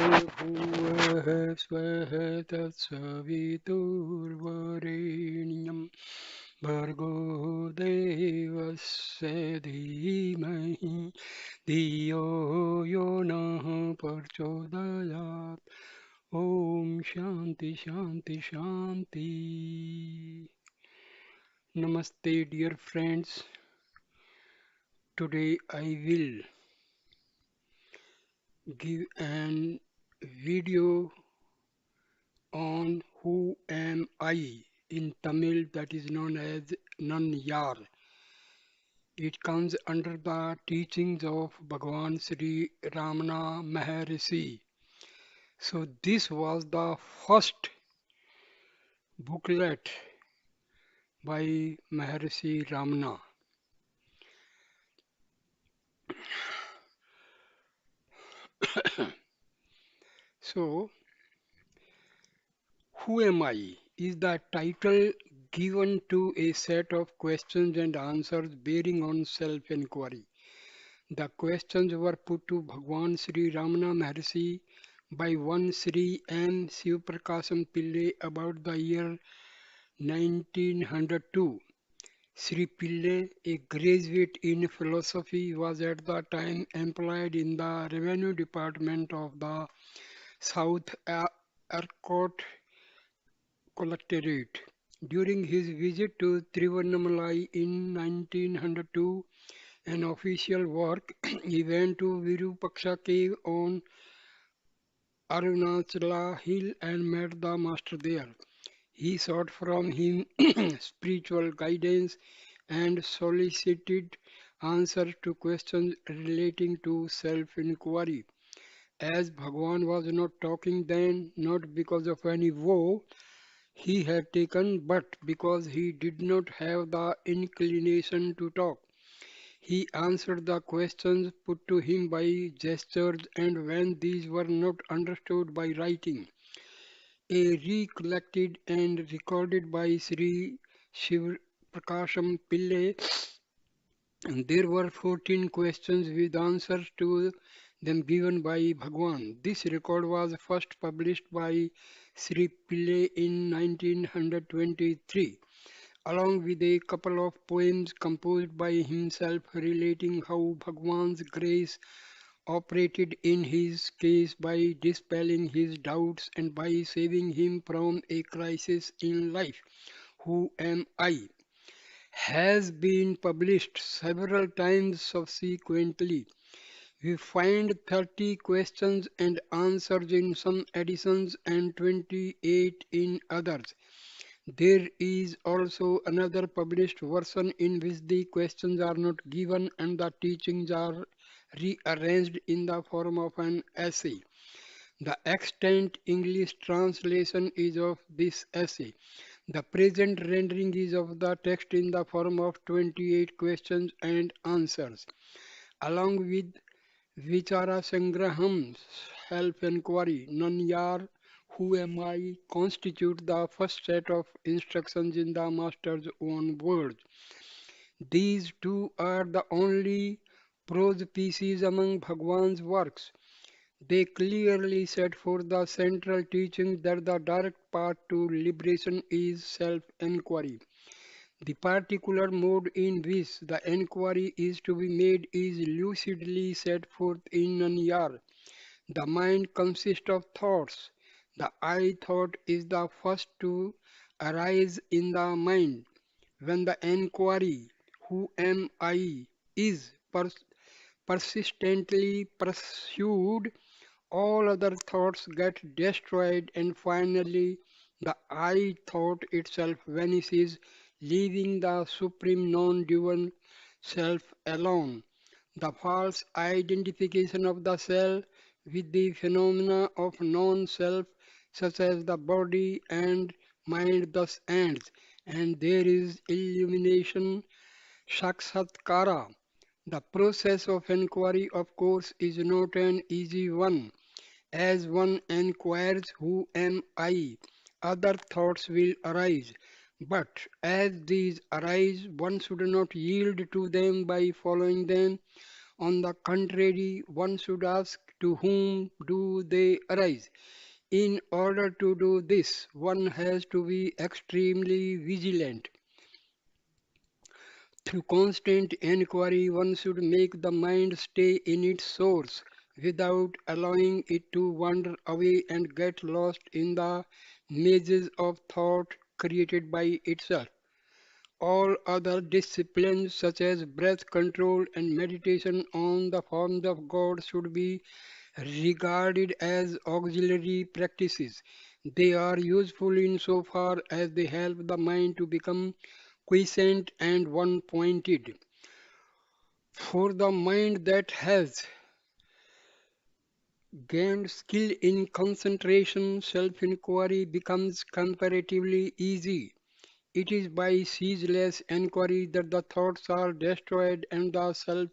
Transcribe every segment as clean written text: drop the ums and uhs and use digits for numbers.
भूवः स्वः तत्सवितुर्वरेण्यं भर्गो देवस्य धीमहि धियो यो नः प्रचोदयात्. Om Shanti Shanti Shanti. Namaste, dear friends. Today I will give an video on who am I in Tamil, that is known as Nanyar. It comes under the teachings of Bhagavan Sri Ramana Maharshi. So this was the first booklet by Maharshi Ramana. So, who am I is the title given to a set of questions and answers bearing on self-inquiry. The questions were put to Bhagwan Sri Ramana Maharshi by one Sri M. Sivaprakasam Pillai about the year 1902. Sri Pillai, a graduate in philosophy, was at the time employed in the revenue department of the South Arcot Collectorate. During his visit to Tiruvannamalai in 1902, an official work, he went to Virupaksha cave on Arunachala hill and met the master there. He sought from him spiritual guidance and solicited answers to questions relating to self-inquiry. As Bhagwan was not talking then, not because of any vow he had taken, but because he did not have the inclination to talk. He answered the questions put to him by gestures, and when these were not understood by writing, a recollected and recorded by Sri Shiv Prakasham Pillai, there were 14 questions with answers to them given by Bhagwan. This record was first published by Sri Pillai in 1923, along with a couple of poems composed by himself relating how Bhagwan's grace operated in his case by dispelling his doubts and by saving him from a crisis in life. Who Am I? Has been published several times subsequently. We find 30 questions and answers in some editions and 28 in others. There is also another published version in which the questions are not given and the teachings are rearranged in the form of an essay. The extant English translation is of this essay. The present rendering is of the text in the form of 28 questions and answers, along with Vichara Sangraham, self-inquiry, Nanyar, who am I, constitute the first set of instructions in the master's own words. These two are the only prose pieces among Bhagwan's works. They clearly set forth the central teaching that the direct path to liberation is self-inquiry. The particular mode in which the inquiry is to be made is lucidly set forth in Nanyar. The mind consists of thoughts. The I thought is the first to arise in the mind. When the inquiry, who am I, is persistently pursued, all other thoughts get destroyed, and finally the I thought itself vanishes, leaving the supreme non-dual self alone. The false identification of the self with the phenomena of non-self, such as the body and mind, thus ends, and there is illumination, sakshatkara. The process of inquiry, of course, is not an easy one. As one inquires, who am I? Other thoughts will arise. But as these arise, one should not yield to them by following them. On the contrary, one should ask to whom do they arise. In order to do this, one has to be extremely vigilant. Through constant inquiry, one should make the mind stay in its source without allowing it to wander away and get lost in the mazes of thought created by itself. All other disciplines, such as breath control and meditation on the forms of God, should be regarded as auxiliary practices. They are useful insofar as they help the mind to become quiescent and one pointed. For the mind that has gained skill in concentration, self inquiry becomes comparatively easy. It is by ceaseless inquiry that the thoughts are destroyed and the self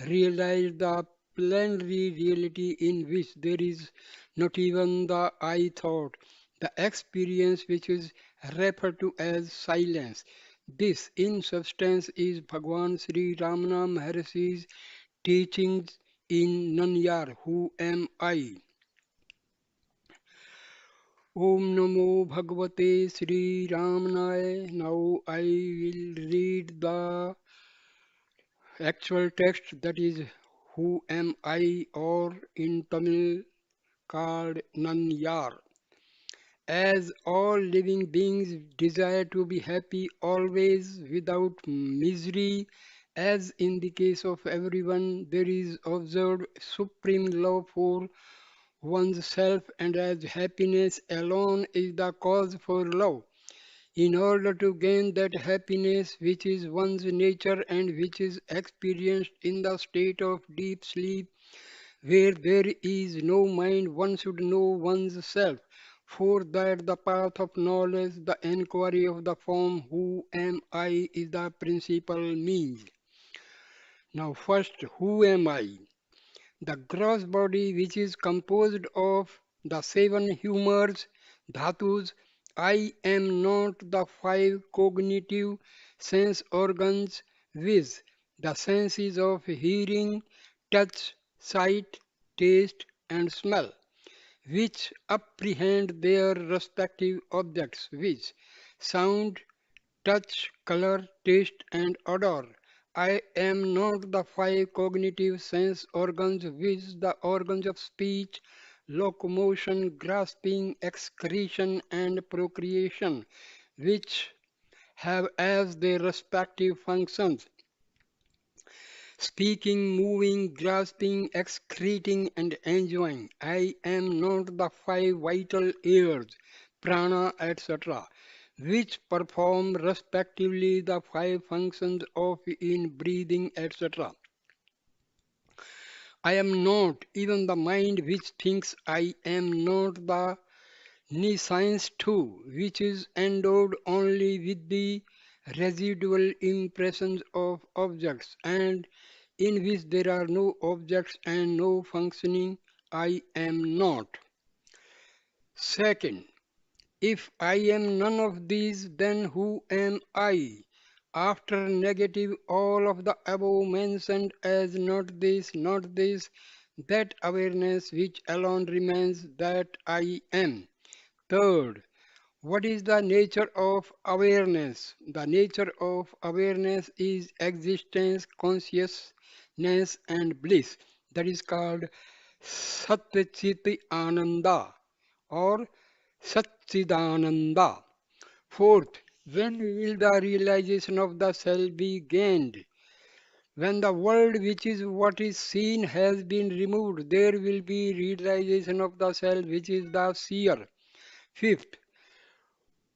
realized the plenary reality in which there is not even the I thought, the experience which is referred to as silence. This, in substance, is Bhagwan Sri Ramana Maharshi's teachings in Nanyar, Who Am I? Om Namo Bhagavate Sri Ramanaय. Now I will read the actual text, that is Who Am I, or in Tamil called Nanyar. As all living beings desire to be happy always without misery, as in the case of everyone, there is observed supreme love for one's self, and as happiness alone is the cause for love. In order to gain that happiness which is one's nature and which is experienced in the state of deep sleep, where there is no mind, one should know one's self. For that the path of knowledge, the inquiry of the form who am I is the principal means. Now first, who am I? The gross body which is composed of the seven humors, dhatus, I am not the five cognitive sense organs, viz. The senses of hearing, touch, sight, taste, and smell, which apprehend their respective objects, which sound, touch, color, taste, and odor. I am not the five cognitive sense organs which the organs of speech, locomotion, grasping, excretion, and procreation, which have as their respective functions speaking, moving, grasping, excreting, and enjoying. I am not the five vital airs, prana, etc., which perform respectively the five functions of in breathing, etc. I am not even the mind which thinks. I am not the nescience too, which is endowed only with the residual impressions of objects, and in which there are no objects and no functioning. I am not. Second, if I am none of these, then who am I? After negative all of the above mentioned as not this, that awareness which alone remains, that I am. Third, what is the nature of awareness? The nature of awareness is existence, consciousness, and bliss. That is called Satchiti Ananda or Satchidananda. Fourth, when will the realization of the self be gained? When the world, which is what is seen, has been removed, there will be realization of the self, which is the seer. Fifth,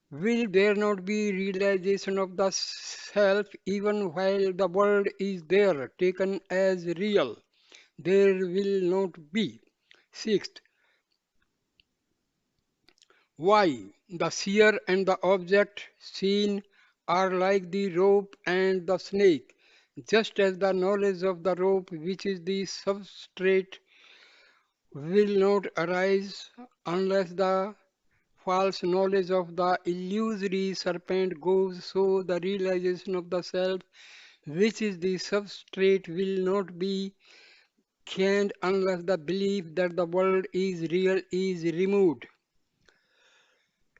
will there not be realization of the self even while the world is there, taken as real? There will not be. Sixth, why? The seer and the object seen are like the rope and the snake, just as the knowledge of the rope, which is the substrate, will not arise unless the false knowledge of the illusory serpent goes, so the realization of the self which is the substrate, will not be canned unless the belief that the world is real is removed.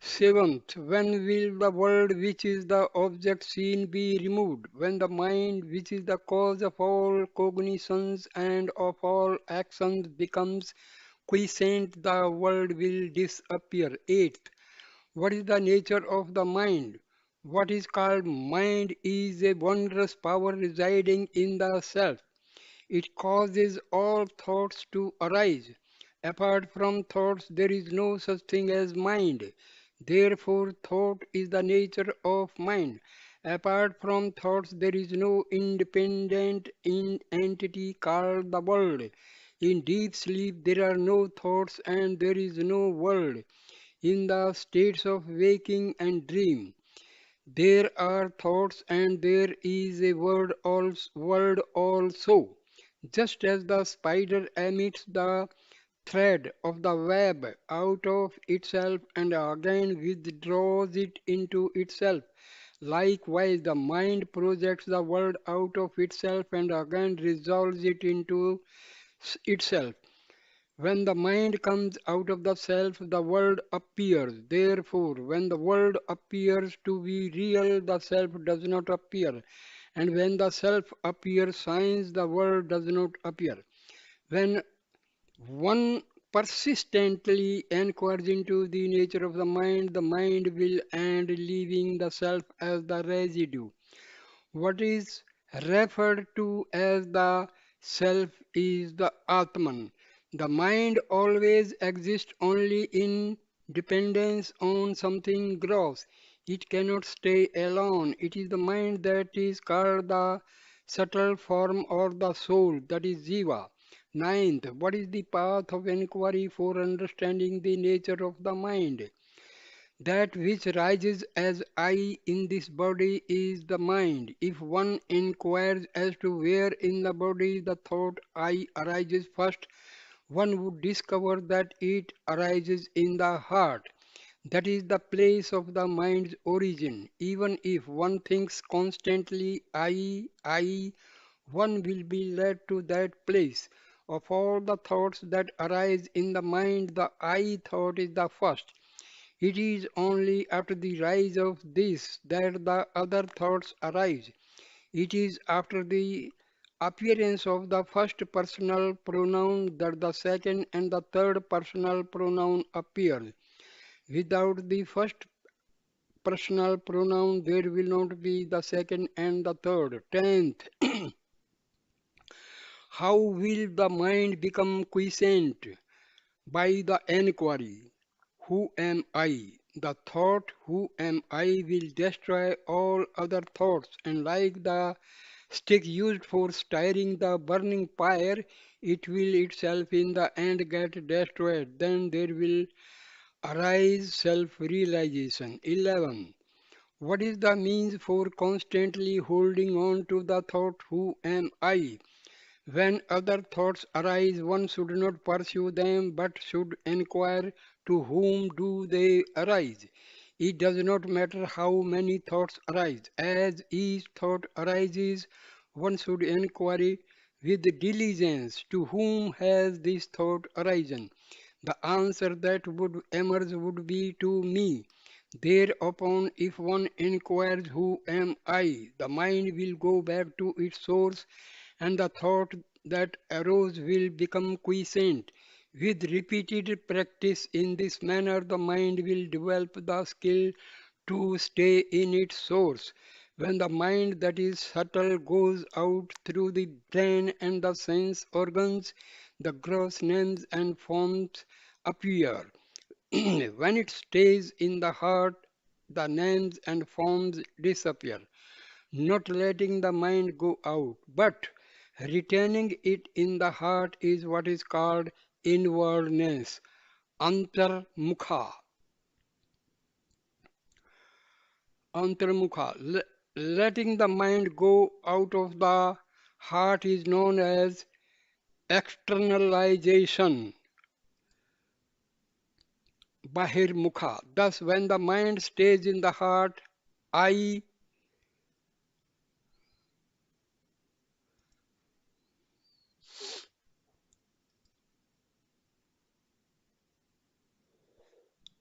Seventh, when will the world which is the object seen be removed? When the mind, which is the cause of all cognitions and of all actions, becomes quiescent, the world will disappear. Eighth, what is the nature of the mind? What is called mind is a wondrous power residing in the self. It causes all thoughts to arise. Apart from thoughts, there is no such thing as mind. Therefore, thought is the nature of mind. Apart from thoughts, there is no independent entity called the world. In deep sleep, there are no thoughts and there is no world. In the states of waking and dream, there are thoughts and there is a world also. Just as the spider emits the thread of the web out of itself and again withdraws it into itself, likewise the mind projects the world out of itself and again resolves it into itself. When the mind comes out of the self, the world appears. Therefore, when the world appears to be real, the self does not appear. And when the self appears science, the world does not appear. When one persistently inquires into the nature of the mind will end, leaving the self as the residue. What is referred to as the self is the Atman. The mind always exists only in dependence on something gross. It cannot stay alone. It is the mind that is called the subtle form or the soul, that is Jiva. Ninth, what is the path of inquiry for understanding the nature of the mind? That which rises as I in this body is the mind. If one inquires as to where in the body the thought I arises first, one would discover that it arises in the heart. That is the place of the mind's origin. Even if one thinks constantly I, one will be led to that place. Of all the thoughts that arise in the mind, the I thought is the first. It is only after the rise of this that the other thoughts arise. It is after the appearance of the first personal pronoun that the second and the third personal pronoun appear. Without the first personal pronoun, there will not be the second and the third. Tenth, how will the mind become quiescent? By the enquiry, who am I? The thought, who am I, will destroy all other thoughts, and like the stick used for stirring the burning fire, it will itself in the end get destroyed. Then there will arise self realization. 11. What is the means for constantly holding on to the thought, who am I? When other thoughts arise, one should not pursue them but should inquire to whom do they arise. It does not matter how many thoughts arise. As each thought arises, one should inquire with diligence to whom has this thought arisen. The answer that would emerge would be to me. Thereupon, if one inquires who am I, the mind will go back to its source and the thought that arose will become quiescent. With repeated practice in this manner, the mind will develop the skill to stay in its source. When the mind that is subtle goes out through the brain and the sense organs, the gross names and forms appear. When it stays in the heart, the names and forms disappear. Not letting the mind go out, but retaining it in the heart is what is called inwardness, antarmukha. Antarmukha. Letting the mind go out of the heart is known as externalization, bahirmukha. Thus, when the mind stays in the heart, I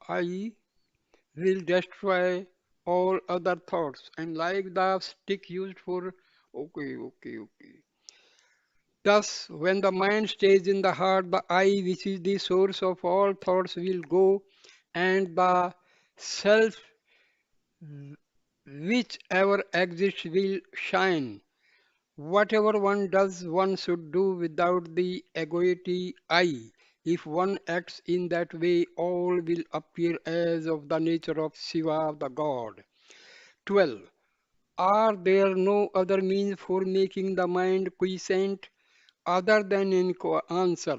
I will destroy all other thoughts. And like the stick used for, okay. Thus, when the mind stays in the heart, the I, which is the source of all thoughts, will go, and the self, whichever exists, will shine. Whatever one does, one should do without the egoity I. If one acts in that way, all will appear as of the nature of Shiva, the God. 12. Are there no other means for making the mind quiescent other than answer?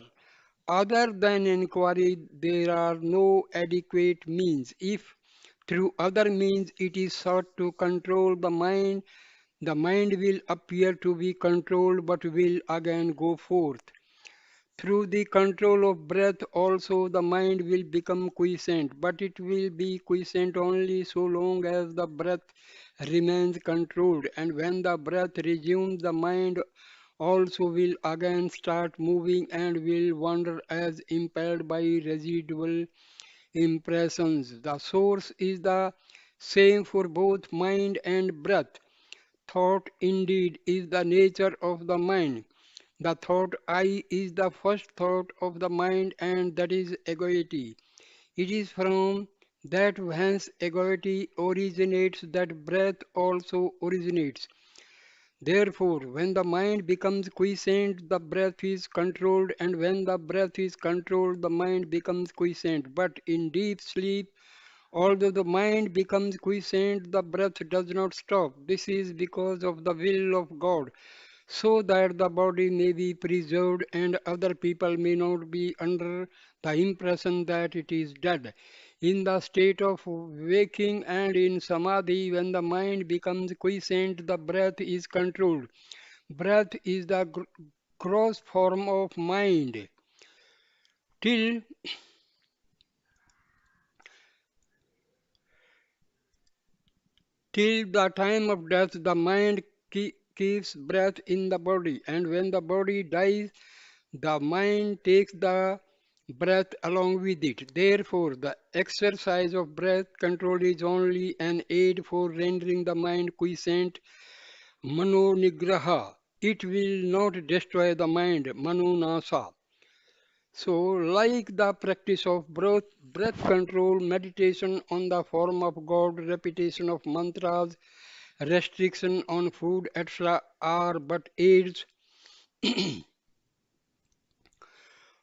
Other than inquiry, there are no adequate means. If through other means it is sought to control the mind will appear to be controlled but will again go forth. Through the control of breath also the mind will become quiescent, but it will be quiescent only so long as the breath remains controlled, and when the breath resumes the mind also will again start moving and will wander as impelled by residual impressions. The source is the same for both mind and breath. Thought indeed is the nature of the mind. The thought I is the first thought of the mind, and that is egoity. It is from that whence egoity originates that breath also originates. Therefore, when the mind becomes quiescent, the breath is controlled, and when the breath is controlled, the mind becomes quiescent. But in deep sleep, although the mind becomes quiescent, the breath does not stop. This is because of the will of God, so that the body may be preserved and other people may not be under the impression that it is dead. In the state of waking and in samadhi, when the mind becomes quiescent, the breath is controlled. Breath is the gross form of mind. Till Till the time of death, the mind keeps breath in the body, and when the body dies, the mind takes the breath along with it. Therefore, the exercise of breath control is only an aid for rendering the mind quiescent, mano nigraha. It will not destroy the mind, mano nasa. So, like the practice of breath control, meditation on the form of God, repetition of mantras, restriction on food, etc., are but aids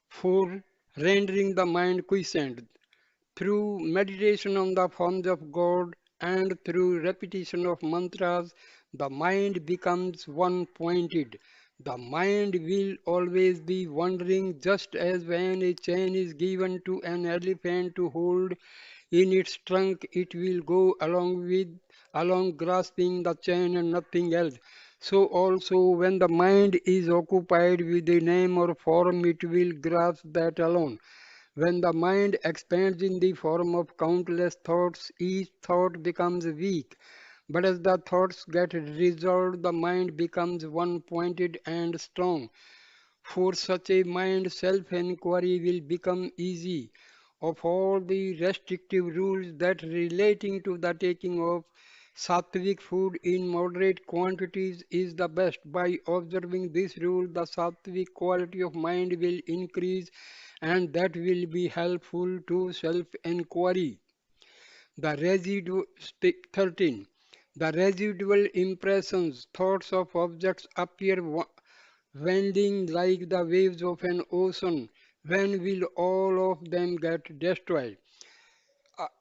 for rendering the mind quiescent. Through meditation on the forms of God and through repetition of mantras, the mind becomes one pointed. The mind will always be wandering, just as when a chain is given to an elephant to hold in its trunk, it will go along grasping the chain and nothing else. So also when the mind is occupied with the name or form, it will grasp that alone. When the mind expands in the form of countless thoughts, each thought becomes weak. But as the thoughts get resolved, the mind becomes one pointed and strong. For such a mind, self inquiry will become easy. Of all the restrictive rules that relating to the taking of sattvic food in moderate quantities is the best. By observing this rule, the sattvic quality of mind will increase, and that will be helpful to self inquiry. The residue 13. The residual impressions, thoughts of objects appear wending like the waves of an ocean. When will all of them get destroyed?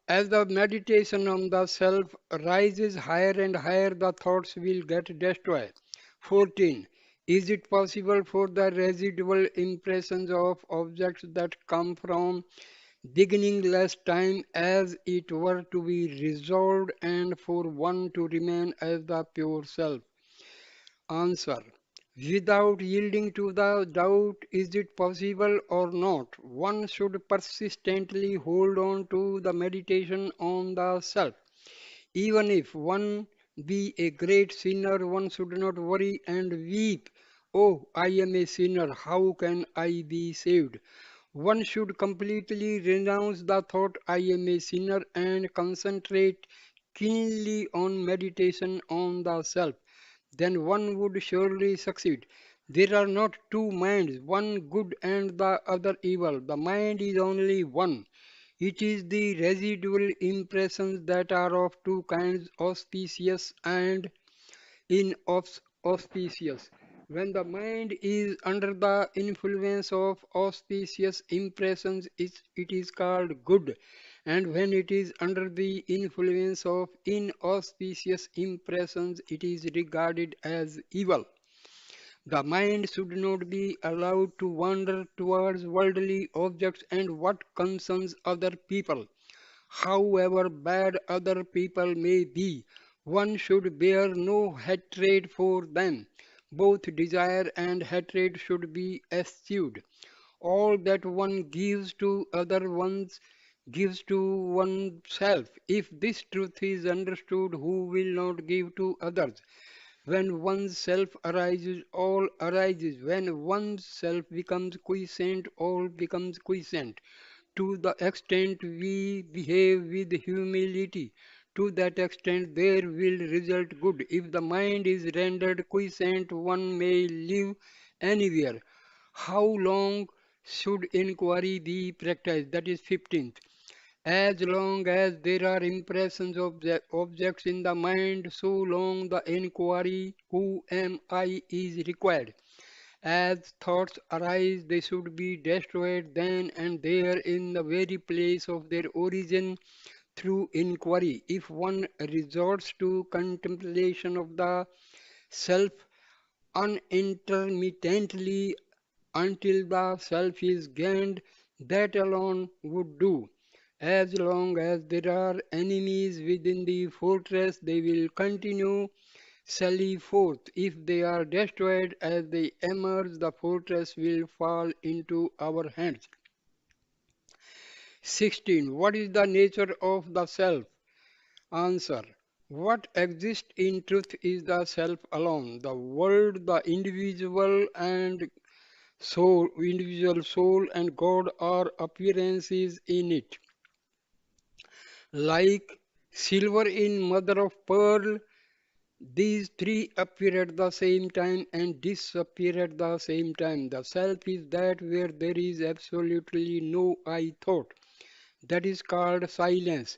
As the meditation on the self rises higher and higher, the thoughts will get destroyed. 14. Is it possible for the residual impressions of objects that come from beginningless time as it were to be resolved and for one to remain as the pure self? Answer. Without yielding to the doubt, is it possible or not? One should persistently hold on to the meditation on the self. Even if one be a great sinner, one should not worry and weep. Oh, I am a sinner, how can I be saved? One should completely renounce the thought I am a sinner and concentrate keenly on meditation on the self. Then one would surely succeed. There are not two minds, one good and the other evil. The mind is only one. It is the residual impressions that are of two kinds, auspicious and inauspicious. When the mind is under the influence of auspicious impressions, it is called good, and when it is under the influence of inauspicious impressions, it is regarded as evil. The mind should not be allowed to wander towards worldly objects and what concerns other people. However bad other people may be, one should bear no hatred for them. Both desire and hatred should be eschewed. All that one gives to other ones gives to oneself. If this truth is understood, who will not give to others? When one's self arises, all arises. When one's self becomes quiescent, all becomes quiescent. To the extent we behave with humility, to that extent there will result good. If the mind is rendered quiescent, one may live anywhere. How long should inquiry be practiced? That is 15th. As long as there are impressions of the objects in the mind, so long the inquiry, who am I, is required. As thoughts arise, they should be destroyed then and there in the very place of their origin through inquiry. If one resorts to contemplation of the self unintermittently until the self is gained, that alone would do. As long as there are enemies within the fortress, they will continue sally forth. If they are destroyed as they emerge, the fortress will fall into our hands. 16. What is the nature of the self? Answer. What exists in truth is the self alone. The world, the individual soul and God are appearances in it. Like silver in mother of pearl, these three appear at the same time and disappear at the same time. The self is that where there is absolutely no I thought. That is called silence.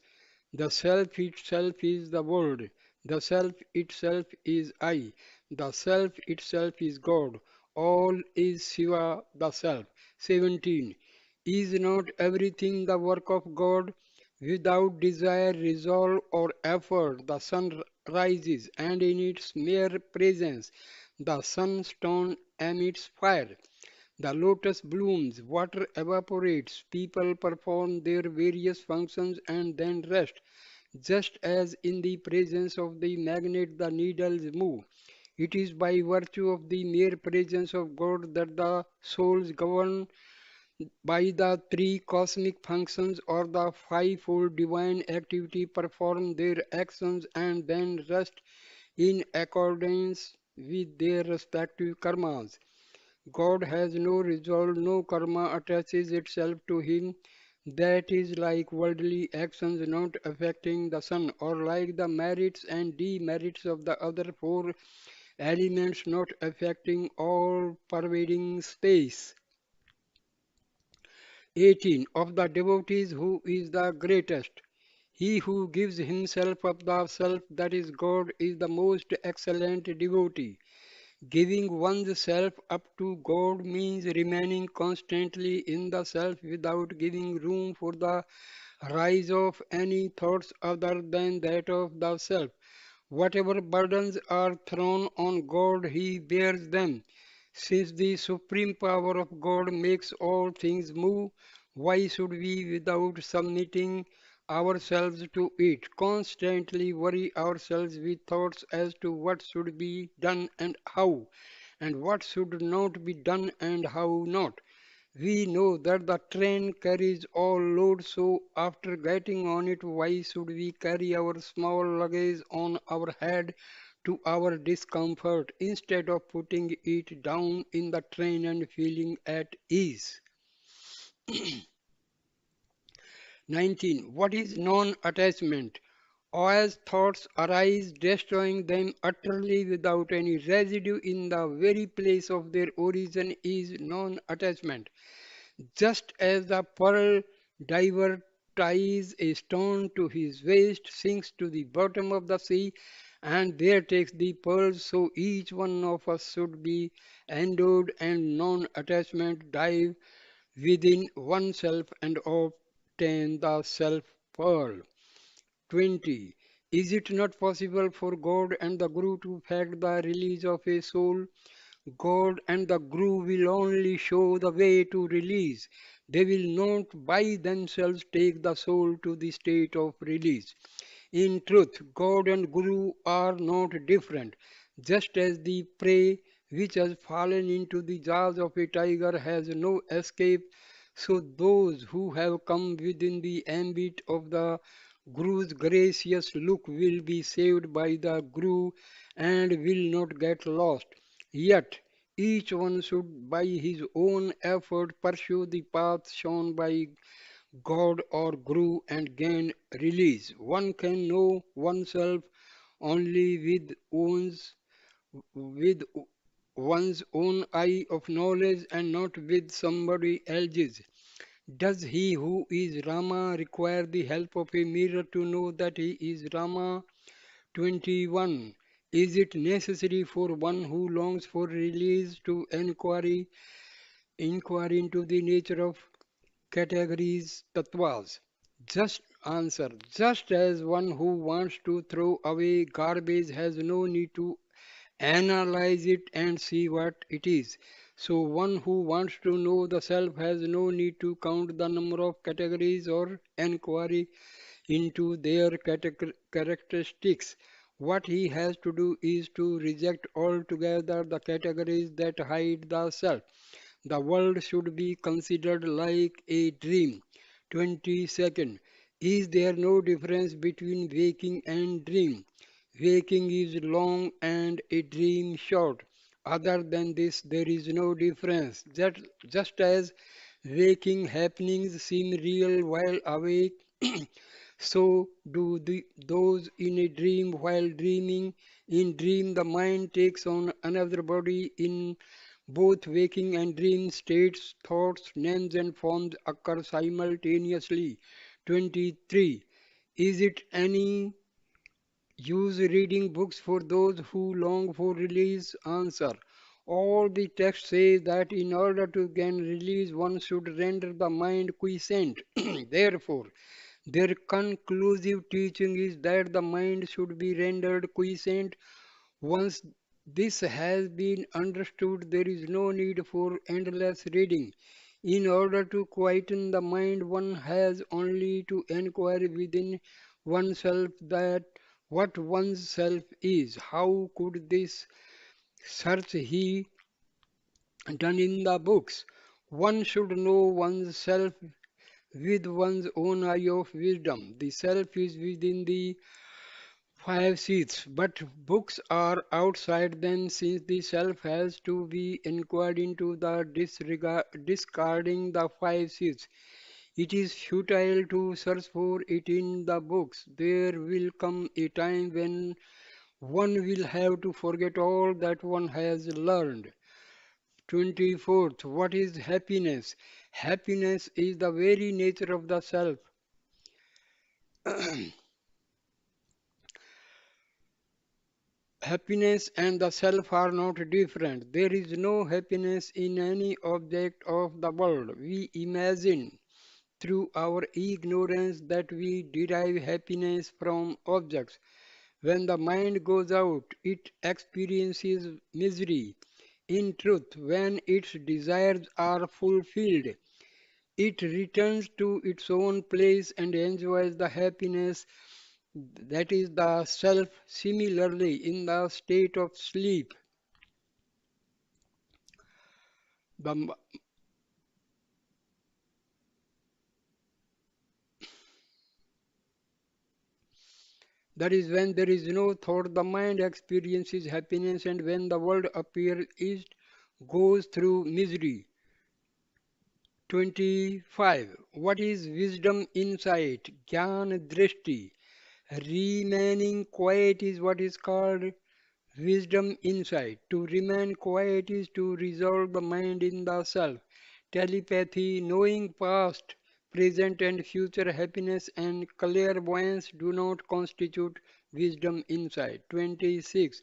The self itself is the word. The self itself is I. The self itself is God. All is Shiva, the self. 17. Is not everything the work of God? Without desire, resolve, or effort, the sun rises, and in its mere presence, the sunstone emits fire. The lotus blooms, water evaporates, people perform their various functions and then rest. Just as in the presence of the magnet the needles move. It is by virtue of the mere presence of God that the souls govern by the three cosmic functions or the fivefold divine activity perform their actions and then rest in accordance with their respective karmas. God has no resolve, no karma attaches itself to him. That is like worldly actions not affecting the sun, or like the merits and demerits of the other four elements not affecting all pervading space. 18. Of the devotees, who is the greatest? He who gives himself up the self, that is God, is the most excellent devotee. Giving one's self up to God means remaining constantly in the self without giving room for the rise of any thoughts other than that of the self. Whatever burdens are thrown on God, He bears them. Since the supreme power of God makes all things move, why should we, without submitting ourselves to it, constantly worry ourselves with thoughts as to what should be done and what should not be done and how not? We know that the train carries all loads, so after getting on it, why should we carry our small luggage on our head to our discomfort instead of putting it down in the train and feeling at ease? 19. What is non-attachment? As thoughts arise, destroying them utterly without any residue in the very place of their origin is non-attachment. Just as the pearl diver ties a stone to his waist, sinks to the bottom of the sea, and there takes the pearls, so each one of us should be endowed and non-attachment dive within oneself and obtain the self pearl. 20. Is it not possible for God and the Guru to effect the release of a soul? God and the Guru will only show the way to release. They will not by themselves take the soul to the state of release. In truth, God and Guru are not different. Just as the prey which has fallen into the jaws of a tiger has no escape, so those who have come within the ambit of the Guru's gracious look will be saved by the Guru and will not get lost. Yet, each one should by his own effort pursue the path shown by God or Guru and gain release. One can know oneself only with one's own eye of knowledge and not with somebody else's. Does he who is Rama require the help of a mirror to know that he is Rama? 21. Is it necessary for one who longs for release to inquire into the nature of categories, tattvas? Just answer. Just as one who wants to throw away garbage has no need to analyze it and see what it is. So one who wants to know the self has no need to count the number of categories or inquiry into their characteristics. What he has to do is to reject altogether the categories that hide the self. The world should be considered like a dream. 22nd. Is there no difference between waking and dream? Waking is long and a dream short. Other than this, there is no difference. Just as waking happenings seem real while awake, so do those in a dream while dreaming. In dream, the mind takes on another body. In both waking and dream states, thoughts, names, and forms occur simultaneously. 23. Is it any use reading books for those who long for release? Answer. All the text says that in order to gain release, one should render the mind quiescent. Therefore, their conclusive teaching is that the mind should be rendered quiescent. Once this has been understood, there is no need for endless reading. In order to quieten the mind, one has only to inquire within oneself that what one's self is. How could this search he done in the books? One should know one's self with one's own eye of wisdom. The self is within the five seats, but books are outside them since the self has to be inquired into the discarding the five seats. It is futile to search for it in the books. There will come a time when one will have to forget all that one has learned. 24th. What is happiness? Happiness is the very nature of the self. Happiness and the self are not different. There is no happiness in any object of the world. We imagine through our ignorance that we derive happiness from objects. When the mind goes out, it experiences misery. In truth, when its desires are fulfilled, it returns to its own place and enjoys the happiness that is the self. Similarly, in the state of sleep, the, m- that is when there is no thought, the mind experiences happiness, and when the world appears, it goes through misery. 25. What is wisdom insight? Gyan drishti. Remaining quiet is what is called wisdom insight. To remain quiet is to resolve the mind in the self. Telepathy, knowing past, present, and future happiness and clairvoyance do not constitute wisdom insight. 26.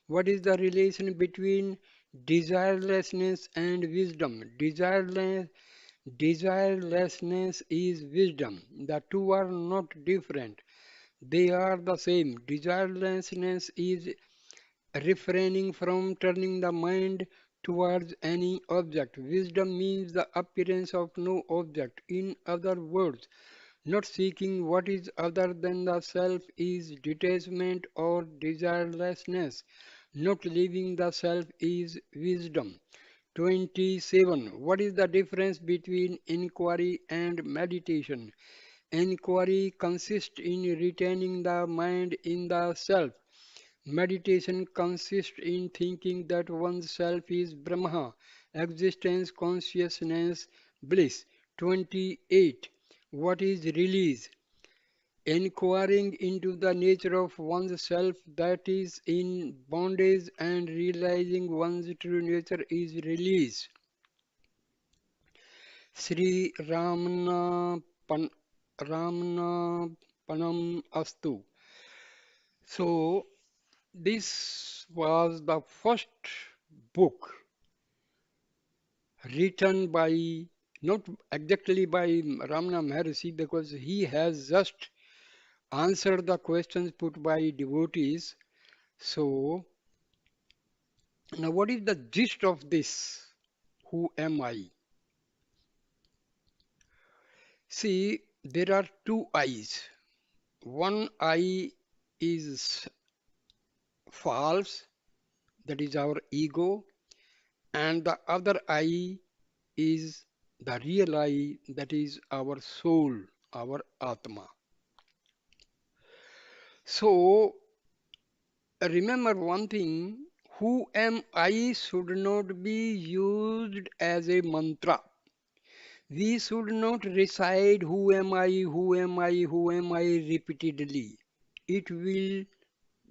What is the relation between desirelessness and wisdom? Desirelessness is wisdom. The two are not different. They are the same. Desirelessness is refraining from turning the mind towards any object. Wisdom means the appearance of no object. In other words, not seeking what is other than the self is detachment or desirelessness. Not leaving the self is wisdom. 27. What is the difference between inquiry and meditation? Inquiry consists in retaining the mind in the self. Meditation consists in thinking that one's self is Brahma, existence, consciousness, bliss. 28. What is release? Inquiring into the nature of one's self that is in bondage and realizing one's true nature is release. Sri Ramana Ramana Panam Astu. So, this was the first book written by, not exactly by Ramana Maharshi, because he has just answered the questions put by devotees. So, now what is the gist of this? Who am I? See, there are two eyes. One eye is false, that is our ego, and the other eye is the real I, that is our soul, our Atma. So remember one thing, who am I should not be used as a mantra. We should not recite who am I, who am I, who am I repeatedly. It will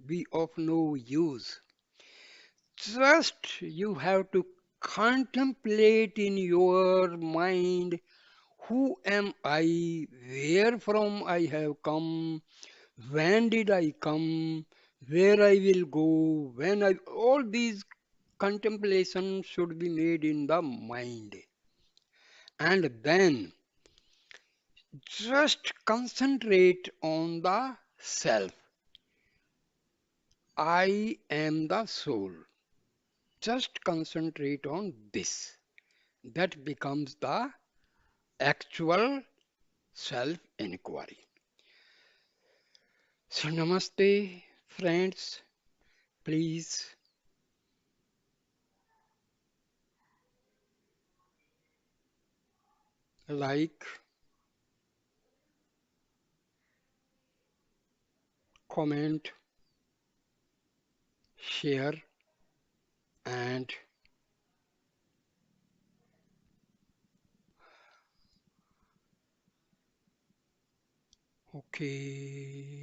be of no use. Just you have to contemplate in your mind, who am I? Where from I have come? When did I come? Where I will go? When I all these contemplations should be made in the mind. And then just concentrate on the self. I am the soul. Just concentrate on this. That becomes the actual self inquiry. So, namaste, friends. Please like, comment, share, and okay.